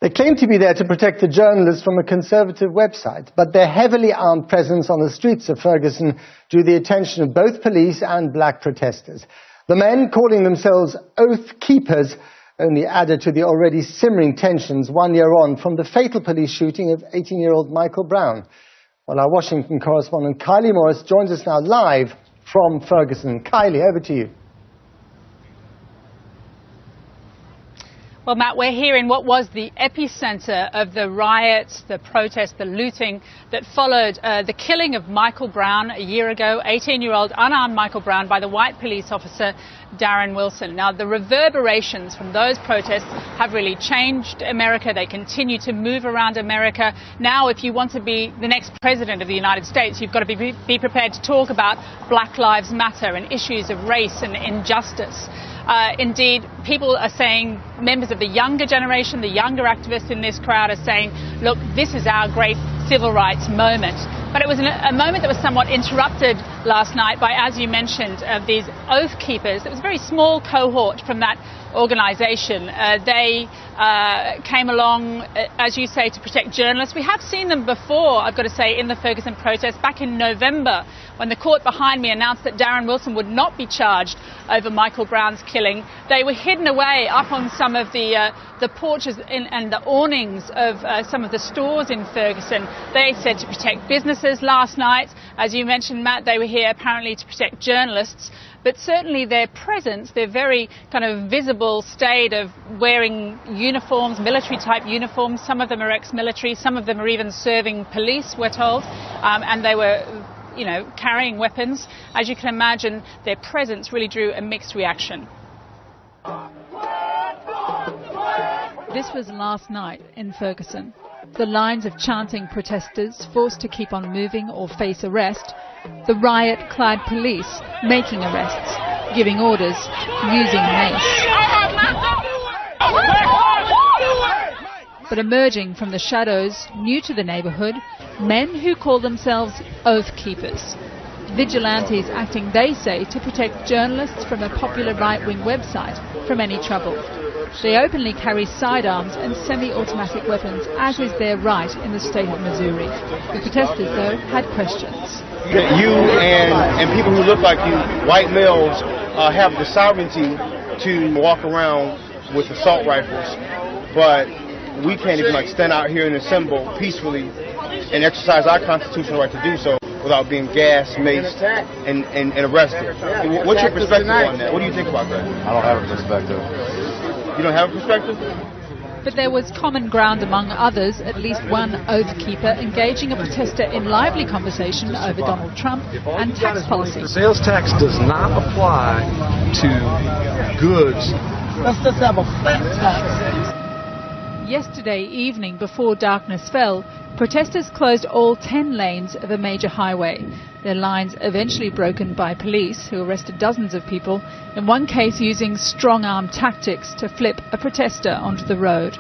They claim to be there to protect the journalists from a conservative website, but their heavily armed presence on the streets of Ferguson drew the attention of both police and black protesters. The men, calling themselves Oath Keepers, only added to the already simmering tensions 1 year on from the fatal police shooting of 18-year-old Michael Brown. Well, our Washington correspondent Kylie Morris joins us now live from Ferguson. Kylie, over to you. Well, Matt, we're here in what was the epicenter of the riots, the protests, the looting that followed the killing of Michael Brown a year ago, 18-year-old unarmed Michael Brown, by the white police officer Darren Wilson. Now, the reverberations from those protests have really changed America. They continue to move around America. Now, if you want to be the next president of the United States, you've got to be prepared to talk about Black Lives Matter and issues of race and injustice. Indeed, people are saying, members of the younger generation, the younger activists in this crowd are saying, look, this is our great civil rights moment. But it was a moment that was somewhat interrupted last night by, as you mentioned, these Oath Keepers. It was a very small cohort from that organisation. They came along, as you say, to protect journalists. We have seen them before, I've got to say, in the Ferguson protest back in November, when the court behind me announced that Darren Wilson would not be charged over Michael Brown's killing. They were hidden away up on some of the porches and the awnings of some of the stores in Ferguson. They said to protect businesses last night. As you mentioned, Matt, they were here apparently to protect journalists. But certainly their presence, their very kind of visible state of wearing uniforms, military-type uniforms, some of them are ex-military, some of them are even serving police, we're told, and they were, you know, carrying weapons. As you can imagine, their presence really drew a mixed reaction. This was last night in Ferguson. The lines of chanting protesters forced to keep on moving or face arrest, the riot-clad police making arrests, giving orders, using mace. But emerging from the shadows, new to the neighbourhood, men who call themselves Oath Keepers. Vigilantes acting, they say, to protect journalists from a popular right-wing website from any trouble. They openly carry sidearms and semi-automatic weapons, as is their right in the state of Missouri. The protesters, though, had questions. You and people who look like you, white males, have the sovereignty to walk around with assault rifles, but we can't even stand out here and assemble peacefully and exercise our constitutional right to do so without being gassed, maced, and arrested. What's your perspective on that? What do you think about that? I don't have a perspective. You don't have a perspective? But there was common ground among others, at least one Oath Keeper engaging a protester in lively conversation over Donald Trump and tax policy. The sales tax does not apply to goods. Let's just have a flat tax. Yesterday evening, before darkness fell, protesters closed all 10 lanes of a major highway. Their lines eventually broken by police, who arrested dozens of people, in one case using strong-arm tactics to flip a protester onto the road.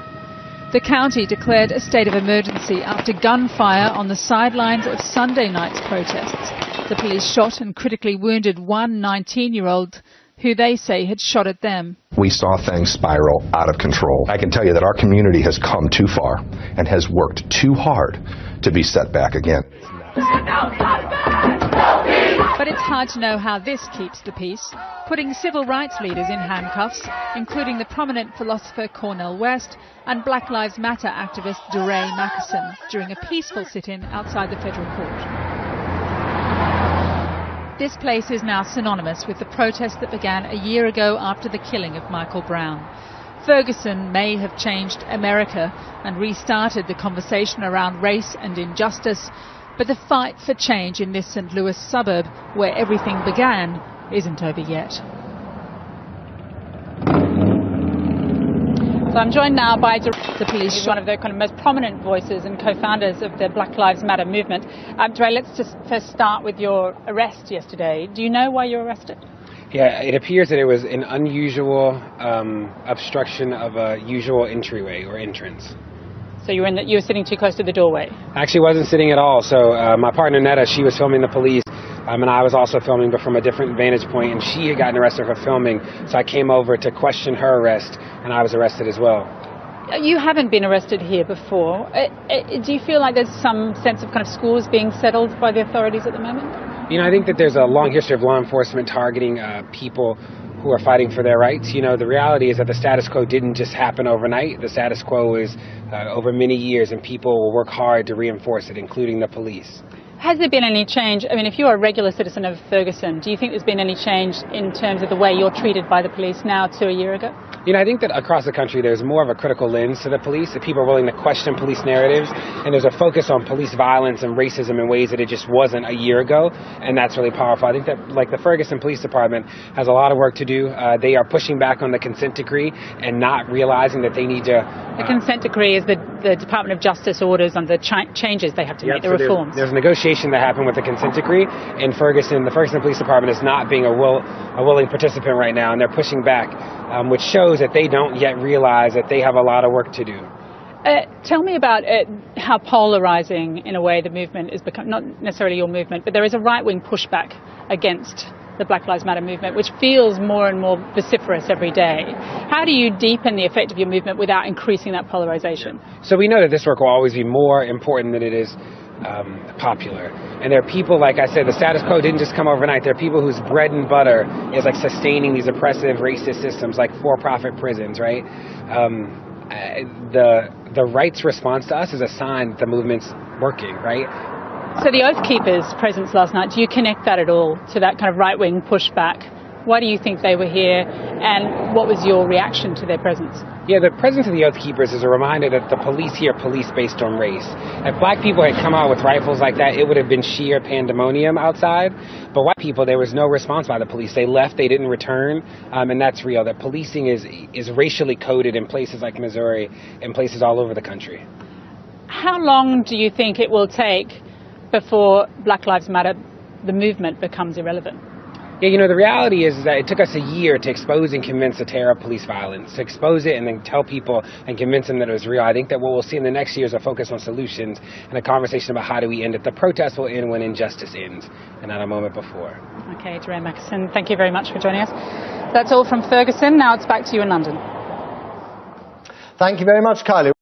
The county declared a state of emergency after gunfire on the sidelines of Sunday night's protests. The police shot and critically wounded one 19-year-old who they say had shot at them. We saw things spiral out of control. I can tell you that our community has come too far and has worked too hard to be set back again. But it's hard to know how this keeps the peace, putting civil rights leaders in handcuffs, including the prominent philosopher Cornel West and Black Lives Matter activist DeRay Mckesson, during a peaceful sit-in outside the federal court. This place is now synonymous with the protest that began a year ago after the killing of Michael Brown. Ferguson may have changed America and restarted the conversation around race and injustice, but the fight for change in this St. Louis suburb, where everything began, isn't over yet. So I'm joined now by the police, one of the kind of most prominent voices and co-founders of the Black Lives Matter movement. DeRay, let's just first start with your arrest yesterday. Do you know why you were arrested? Yeah, it appears that it was an unusual obstruction of a usual entryway or entrance. So you were sitting too close to the doorway? I actually wasn't sitting at all. So my partner Netta, she was filming the police, and I was also filming, but from a different vantage point, and she had gotten arrested for filming. So I came over to question her arrest, and I was arrested as well. You haven't been arrested here before. Do you feel like there's some sense of kind of scores being settled by the authorities at the moment? You know, I think that there's a long history of law enforcement targeting people who are fighting for their rights. You know, the reality is that the status quo didn't just happen overnight. The status quo is over many years, and people will work hard to reinforce it, including the police. Has there been any change? I mean, if you're a regular citizen of Ferguson, do you think there's been any change in terms of the way you're treated by the police now to a year ago? You know, I think that across the country there's more of a critical lens to the police, that people are willing to question police narratives, and there's a focus on police violence and racism in ways that it just wasn't a year ago, and that's really powerful. I think that, like, the Ferguson Police Department has a lot of work to do. They are pushing back on the consent decree and not realizing that they need to... The consent decree is the Department of Justice orders on the changes they have to make, the reforms. There's a negotiation that happened with the consent decree, and the Ferguson Police Department is not being a willing participant right now, and they're pushing back, which shows that they don't yet realize that they have a lot of work to do. Tell me about how polarizing, in a way, the movement is become, not necessarily your movement, but there is a right-wing pushback against the Black Lives Matter movement, which feels more and more vociferous every day. How do you deepen the effect of your movement without increasing that polarization? So we know that this work will always be more important than it is popular. And there are people, like I said, the status quo didn't just come overnight. There are people whose bread and butter is like sustaining these oppressive racist systems like for-profit prisons, right? The right's response to us is a sign that the movement's working, right? So the Oath Keepers' presence last night, do you connect that at all to that kind of right-wing pushback? Why do you think they were here, and what was your reaction to their presence? Yeah, the presence of the Oath Keepers is a reminder that the police here police based on race. If black people had come out with rifles like that, it would have been sheer pandemonium outside. But white people, there was no response by the police. They left, they didn't return, and that's real. That policing is racially coded in places like Missouri and places all over the country. How long do you think it will take before Black Lives Matter, the movement, becomes irrelevant? Yeah, you know, the reality is that it took us a year to expose and convince the terror of police violence, to expose it and then tell people and convince them that it was real. I think that what we'll see in the next year is a focus on solutions and a conversation about how do we end it. The protest will end when injustice ends, and not a moment before. Okay, DeRay Mckesson, thank you very much for joining us. That's all from Ferguson. Now it's back to you in London. Thank you very much, Kylie.